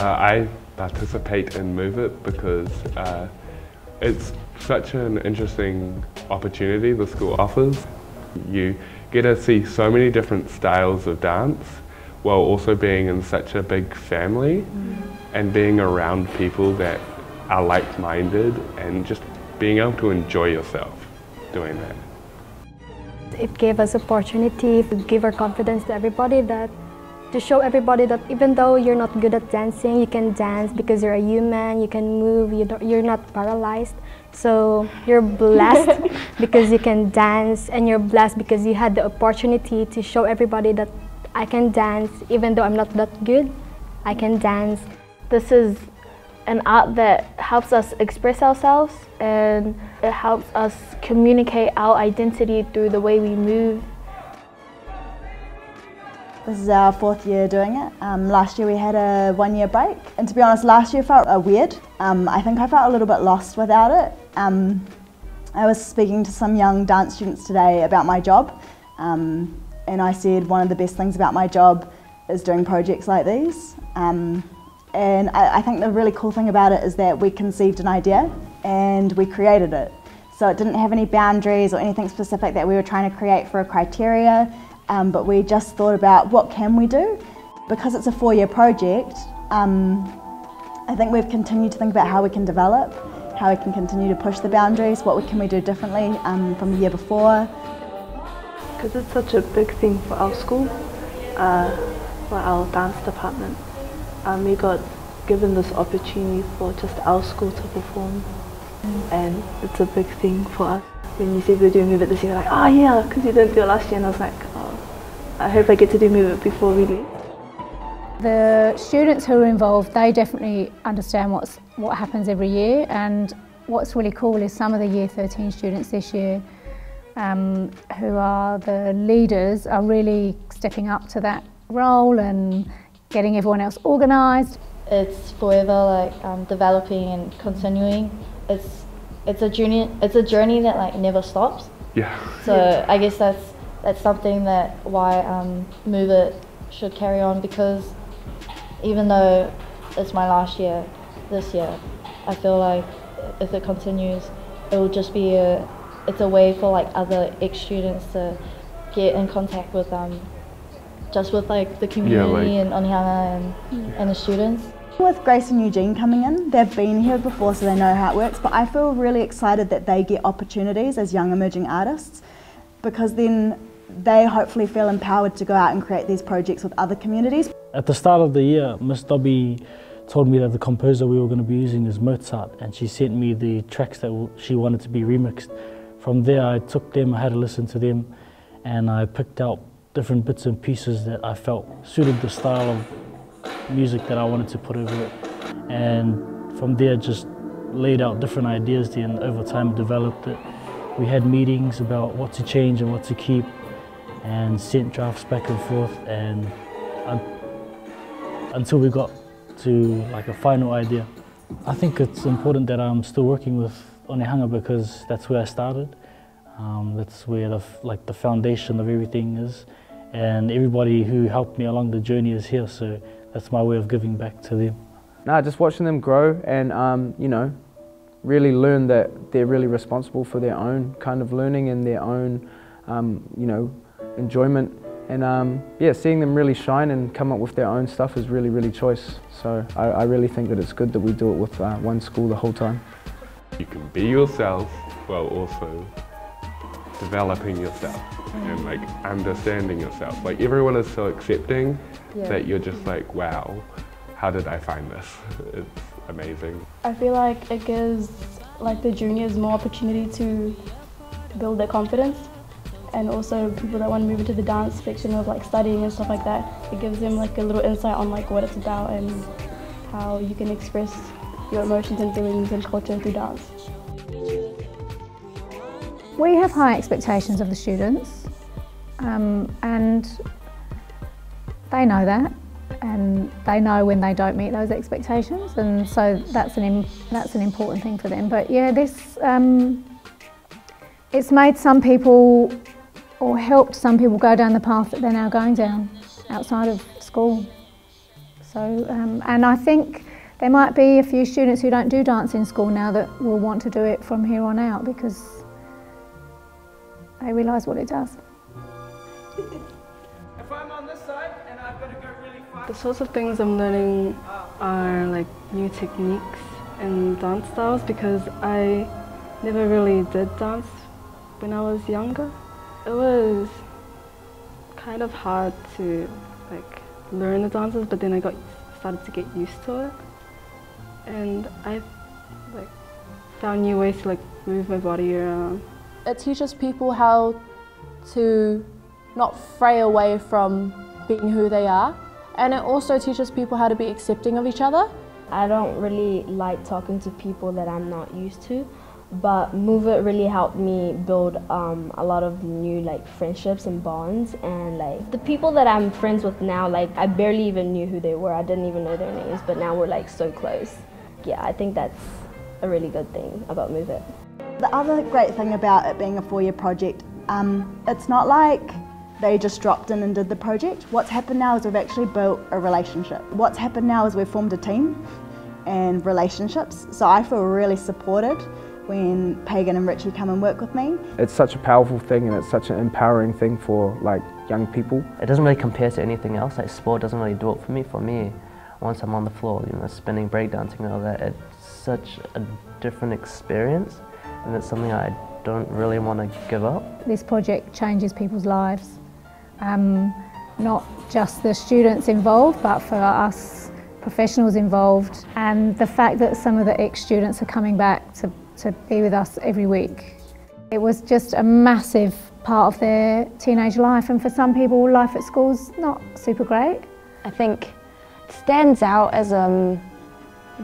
I participate in Moovit because it's such an interesting opportunity the school offers. You get to see so many different styles of dance while also being in such a big family and being around people that are like-minded and just being able to enjoy yourself doing that. It gave us opportunity to give our confidence to everybody, to show everybody that even though you're not good at dancing, you can dance because you're a human, you can move, you're not paralyzed. So you're blessed because you can dance, and you're blessed because you had the opportunity to show everybody that I can dance even though I'm not that good, I can dance. This is an art that helps us express ourselves, and it helps us communicate our identity through the way we move. This is our 4th year doing it. Last year we had a 1-year break, and to be honest, last year felt weird. I think I felt a little bit lost without it. I was speaking to some young dance students today about my job, and I said one of the best things about my job is doing projects like these. And I think the really cool thing about it is that we conceived an idea and we created it. So it didn't have any boundaries or anything specific that we were trying to create for a criteria, but we just thought about what can we do. Because it's a 4-year project, I think we've continued to think about how we can develop, how we can continue to push the boundaries, what can we do differently from the year before. Because it's such a big thing for our school, for our dance department. We got given this opportunity for just our school to perform, and it's a big thing for us. When you said we're doing Moovit this year, like, oh yeah, because you didn't do it last year, and I was like, oh, I hope I get to do Moovit before we leave. The students who are involved, they definitely understand what happens every year, and what's really cool is some of the Year 13 students this year who are the leaders are really stepping up to that role and getting everyone else organised. It's forever developing and continuing. It's a journey that never stops. Yeah. So I guess that's something that why Moovit should carry on, because even though it's my last year this year, I feel like if it continues, it will just be it's a way for other ex-students to get in contact with just with the community and Onehunga and the students. With Grace and Eugene coming in, they've been here before so they know how it works, but I feel really excited that they get opportunities as young emerging artists, because then they hopefully feel empowered to go out and create these projects with other communities. At the start of the year, Miss Dobby told me that the composer we were going to be using is Mozart, and she sent me the tracks that she wanted to be remixed. From there I took them, I had a listen to them, and I picked out different bits and pieces that I felt suited the style of music that I wanted to put over it. And from there just laid out different ideas there, and over time developed it. We had meetings about what to change and what to keep, and sent drafts back and forth, and until we got to a final idea. I think it's important that I'm still working with Onehunga because that's where I started. That's where the foundation of everything is, and everybody who helped me along the journey is here, so that's my way of giving back to them. Just watching them grow and really learn that they're really responsible for their own kind of learning and their own enjoyment, and seeing them really shine and come up with their own stuff is really, really choice. So I really think that it's good that we do it with one school the whole time. You can be yourself while also developing yourself and understanding yourself. Everyone is so accepting that you're just wow, how did I find this? It's amazing. I feel like it gives the juniors more opportunity to build their confidence, and also people that want to move into the dance section of studying and stuff like that. It gives them a little insight on what it's about and how you can express your emotions and feelings and culture through dance. We have high expectations of the students, and they know that, and they know when they don't meet those expectations, and so that's an important thing for them. But yeah, this it's made some people, or helped some people, go down the path that they're now going down outside of school. So, and I think there might be a few students who don't do dance in school now that will want to do it from here on out because they realise what it does. If I'm on this side and I've got to go really fast. The sorts of things I'm learning are like new techniques and dance styles because I never really did dance when I was younger. It was kind of hard to like learn the dances, but then I started to get used to it, and I like found new ways to like move my body around. It teaches people how to not fray away from being who they are, and it also teaches people how to be accepting of each other. I don't really like talking to people that I'm not used to, but Moovit really helped me build a lot of new like friendships and bonds, and like the people that I'm friends with now, like I barely even knew who they were. I didn't even know their names, but now we're like so close. Yeah, I think that's a really good thing about Moovit. The other great thing about it being a 4-year project, it's not like they just dropped in and did the project. What's happened now is we've actually built a relationship. What's happened now is we've formed a team and relationships. So I feel really supported when Pagan and Richie come and work with me. It's such a powerful thing and it's such an empowering thing for like young people. It doesn't really compare to anything else. Like sport doesn't really do it for me. For me, once I'm on the floor, you know, spinning, breakdancing and all that, it's such a different experience, and it's something I don't really want to give up. This project changes people's lives. Not just the students involved, but for us professionals involved, and the fact that some of the ex-students are coming back to be with us every week. It was just a massive part of their teenage life, and for some people life at school's not super great. I think it stands out as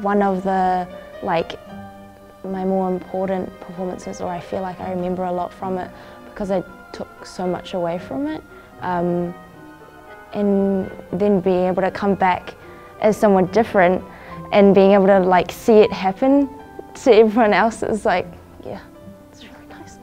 one of the my more important performances, or I feel like I remember a lot from it because I took so much away from it. And then being able to come back as someone different and being able to see it happen to everyone else is yeah, it's really nice.